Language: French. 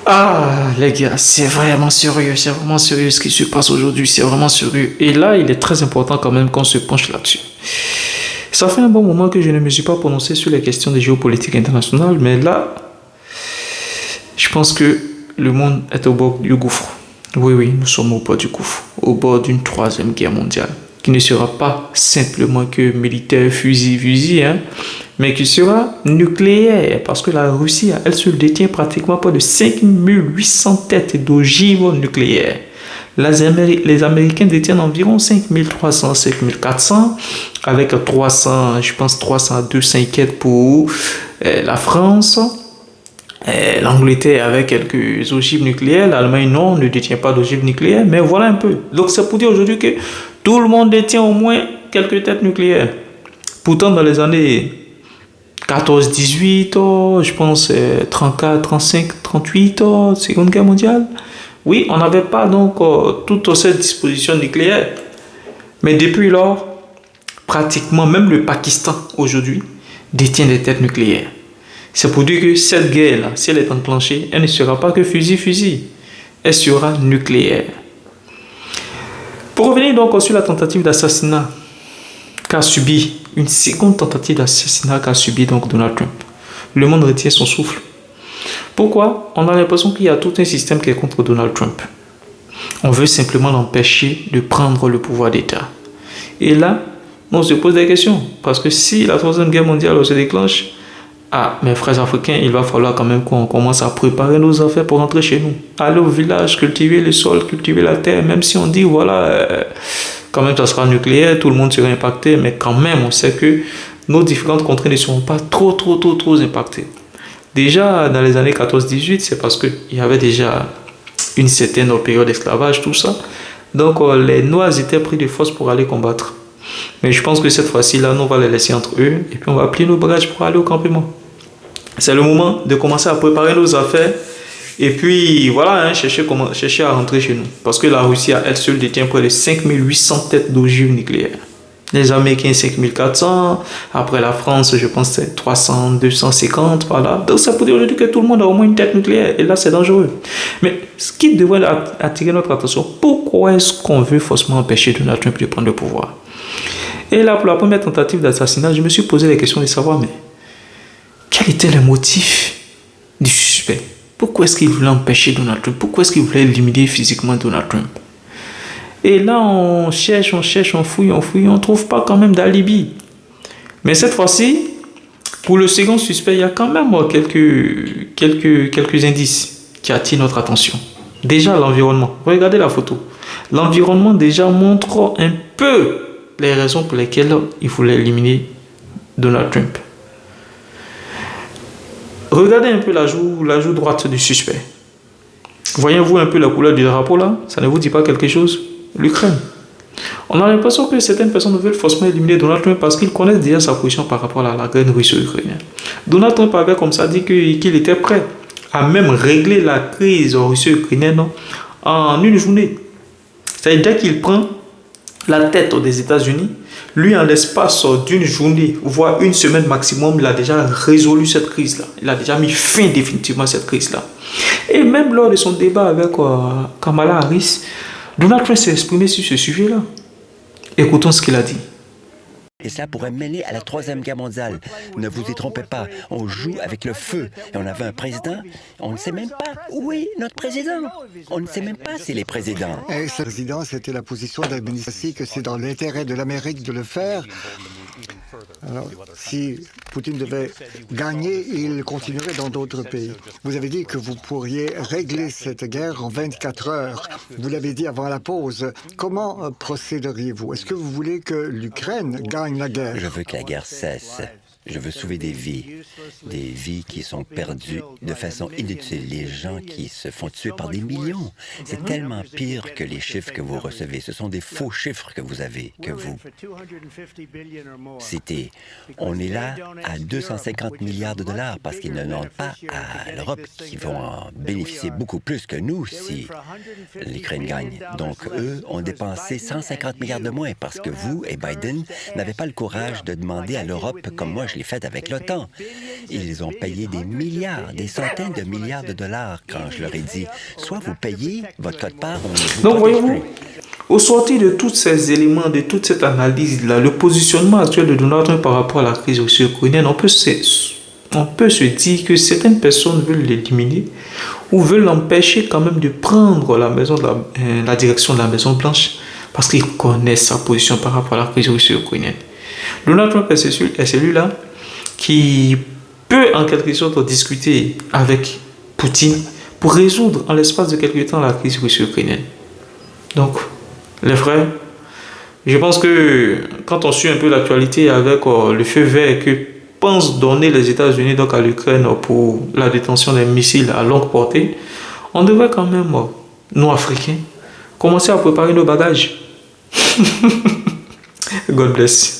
Ah, les gars, c'est vraiment sérieux ce qui se passe aujourd'hui, c'est vraiment sérieux. Et là, il est très important quand même qu'on se penche là-dessus. Ça fait un bon moment que je ne me suis pas prononcé sur les questions de géopolitique internationale, mais là, je pense que le monde est au bord du gouffre. Oui, oui, nous sommes au bord du gouffre, au bord d'une troisième guerre mondiale, qui ne sera pas simplement que militaire, fusil, hein, mais qui sera nucléaire, parce que la Russie, elle seule détient pratiquement près de 5800 têtes d'ogives nucléaires. Les Américains détiennent environ 5300, 5400, avec 300, je pense 302 s'inquiètent pour la France. L'Angleterre avec quelques ogives nucléaires, l'Allemagne non, ne détient pas d'ogives nucléaires, mais voilà un peu. Donc c'est pour dire aujourd'hui que tout le monde détient au moins quelques têtes nucléaires. Pourtant, dans les années 14-18, je pense 34, 35, 38, Seconde Guerre mondiale, oui, on n'avait pas donc toute cette disposition nucléaire. Mais depuis lors, pratiquement même le Pakistan aujourd'hui détient des têtes nucléaires. C'est pour dire que cette guerre-là, si elle est enclenchée, elle ne sera pas que fusil-fusil. Elle sera nucléaire. Pour revenir donc sur la tentative d'assassinat qu'a subi, une seconde tentative d'assassinat qu'a subi donc Donald Trump, le monde retient son souffle. Pourquoi? On a l'impression qu'il y a tout un système qui est contre Donald Trump. On veut simplement l'empêcher de prendre le pouvoir d'État. Et là, on se pose des questions. Parce que si la troisième guerre mondiale se déclenche, ah, mes frères africains, il va falloir quand même qu'on commence à préparer nos affaires pour rentrer chez nous. Aller au village, cultiver le sol, cultiver la terre, même si on dit, voilà, quand même ça sera nucléaire, tout le monde sera impacté, mais quand même, on sait que nos différentes contrées ne seront pas trop impactées. Déjà, dans les années 14-18, c'est parce qu'il y avait déjà une certaine période d'esclavage, tout ça. Donc, les Noirs étaient pris de force pour aller combattre. Mais je pense que cette fois-ci, là, nous, on va les laisser entre eux et puis on va plier nos bagages pour aller au campement. C'est le moment de commencer à préparer nos affaires et puis, voilà, hein, chercher à rentrer chez nous. Parce que la Russie, elle seule détient près de 5800 têtes d'ogives nucléaires. Les Américains, 5400. Après la France, je pense que c'est 300, 250, voilà. Donc, ça peut dire aujourd'hui que tout le monde a au moins une tête nucléaire. Et là, c'est dangereux. Mais ce qui devrait attirer notre attention, pourquoi est-ce qu'on veut forcément empêcher Donald Trump de prendre le pouvoir? Et là, pour la première tentative d'assassinat, je me suis posé la question de savoir, mais quel était le motif du suspect? Pourquoi est-ce qu'il voulait empêcher Donald Trump? Pourquoi est-ce qu'il voulait éliminer physiquement Donald Trump? Et là, on cherche, on fouille, on ne trouve pas quand même d'alibi. Mais cette fois-ci, pour le second suspect, il y a quand même quelques indices qui attirent notre attention. Déjà, l'environnement. Regardez la photo. L'environnement déjà montre un peu les raisons pour lesquelles il voulait éliminer Donald Trump. Regardez un peu la joue droite du suspect. Voyez-vous un peu la couleur du drapeau là? Ça ne vous dit pas quelque chose? L'Ukraine. On a l'impression que certaines personnes veulent forcément éliminer Donald Trump parce qu'ils connaissent déjà sa position par rapport à la guerre russo-ukrainienne. Donald Trump avait comme ça dit qu'il était prêt à même régler la crise russo-ukrainienne en une journée. C'est-à-dire dès qu'il prend la tête des États-Unis, lui, en l'espace d'une journée, voire une semaine maximum, il a déjà résolu cette crise-là. Il a déjà mis fin définitivement à cette crise-là. Et même lors de son débat avec Kamala Harris, Donald Trump s'est exprimé sur ce sujet-là. Écoutons ce qu'il a dit. Et cela pourrait mener à la troisième guerre mondiale. Ne vous y trompez pas, on joue avec le feu. Et on avait un président, on ne sait même pas où est notre président. On ne sait même pas s'il est président. Et ce président, c'était la position de l'administration que c'est dans l'intérêt de l'Amérique de le faire. Alors, si Poutine devait gagner, il continuerait dans d'autres pays. Vous avez dit que vous pourriez régler cette guerre en 24 heures. Vous l'avez dit avant la pause. Comment procéderiez-vous? Est-ce que vous voulez que l'Ukraine gagne la guerre? Je veux que la guerre cesse. Je veux sauver des vies qui sont perdues de façon inutile, les gens qui se font tuer par des millions. C'est tellement pire que les chiffres que vous recevez. Ce sont des faux chiffres que vous avez, que vous citez. On est là à 250 milliards de dollars parce qu'ils ne demandent pas à l'Europe qui vont en bénéficier beaucoup plus que nous si l'Ukraine gagne. Donc, eux ont dépensé 150 milliards de moins parce que vous et Biden n'avez pas le courage de demander à l'Europe, comme moi je je l'ai faite avec l'OTAN. Ils ont payé des milliards, des centaines de milliards de dollars quand je leur ai dit, soit vous payez votre quote-part, on ne vous Donc, protège voyez-vous, plus. au sortir de tous ces éléments, de toute cette analyse-là, le positionnement actuel de Donald Trump par rapport à la crise russo-ukrainienne, on peut se dire que certaines personnes veulent l'éliminer ou veulent l'empêcher quand même de prendre la direction de la Maison-Blanche parce qu'ils connaissent sa position par rapport à la crise russo-ukrainienne. Donald Trump est celui-là qui peut en quelque sorte discuter avec Poutine pour résoudre en l'espace de quelques temps la crise russo-ukrainienne. Donc, les frères, je pense que quand on suit un peu l'actualité avec le feu vert que pensent donner les États-Unis donc à l'Ukraine pour la détention des missiles à longue portée, on devrait quand même, nous Africains, commencer à préparer nos bagages. God bless.